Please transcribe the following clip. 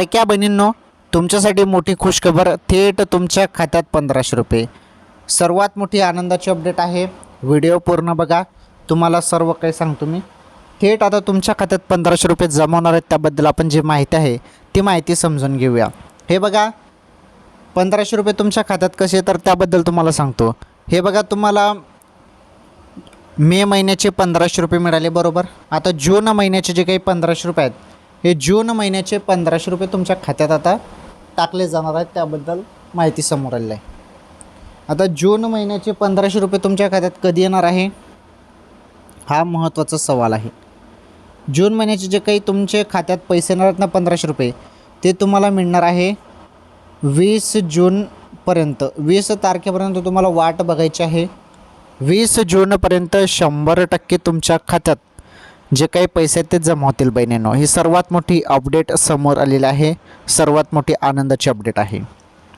लाडक्या बहिणींनो, तुमच्यासाठी मोठी खुशखबर, थेट तुमच्या खात्यात 1500 रुपये. सर्वात मोठी आनंदाची अपडेट आहे. व्हिडिओ पूर्ण बघा, तुम्हाला सर्व काही सांगतो मी. थेट आता तुमच्या खात्यात 1500 रुपये जमा होणार आहेत. त्याबद्दल आपण जी माहिती आहे ती माहिती समजून घेऊया. हे बघा, 1500 रुपये तुमच्या खात्यात कसे, तर त्याबद्दल तुम्हाला सांगतो. हे बघा, तुम्हाला मे महिन्याचे 1500 रुपये मिळाले, बरोबर. आता जून महिन्याचे जे काही 1500 रुपये आहेत, हे जून महिन्याचे 1500 रुपये तुमच्या खात्यात आता टाकले जाणार आहेत. त्याबद्दल माहिती समोर आलेली आहे. आता जून महिन्याचे 1500 रुपये तुमच्या खात्यात कधी येणार आहे, हा महत्त्वाचा सवाल आहे. जून महिन्याचे जे काही तुमच्या खात्यात पैसे येणार आहेत ना 1500 रुपये, ते तुम्हाला मिळणार आहे 20 जूनपर्यंत. 20 तारखेपर्यंत तुम्हाला वाट बघायची आहे. 20 जूनपर्यंत 100% तुमच्या खात्यात जे काही पैसे आहेत ते जमा होतील बहिणींनो. ही सर्वात मोठी अपडेट समोर आलेली आहे, सर्वात मोठी आनंदाची अपडेट आहे.